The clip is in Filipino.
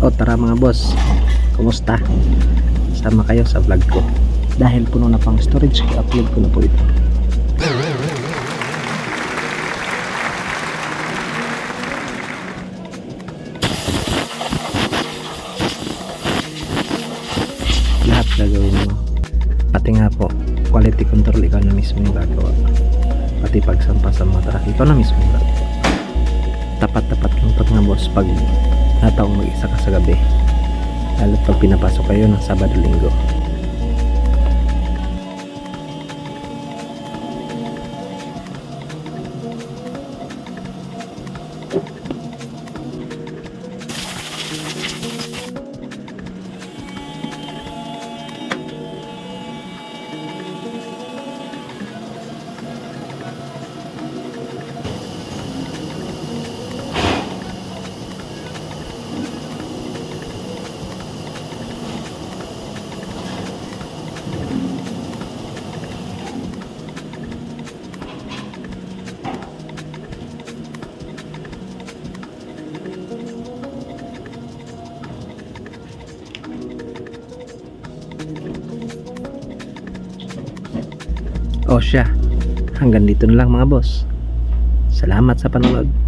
O tara mga boss, kumusta? Sama kayo sa vlog ko. Dahil puno na pang storage, i-upload ko na po ito. Lahat gagawin mo. Pati nga po, quality control, ikaw na mismo yung gagawa. Pati pagsampa sa mga truck, ikaw na mismo yung gagawa. Tapat-tapat lang ito nga boss pag nataong mag-isa ka sa gabi, lalo pag pinapasok kayo ng Sabado-Linggo. O siya, hanggang dito na lang mga boss. Salamat sa panonood.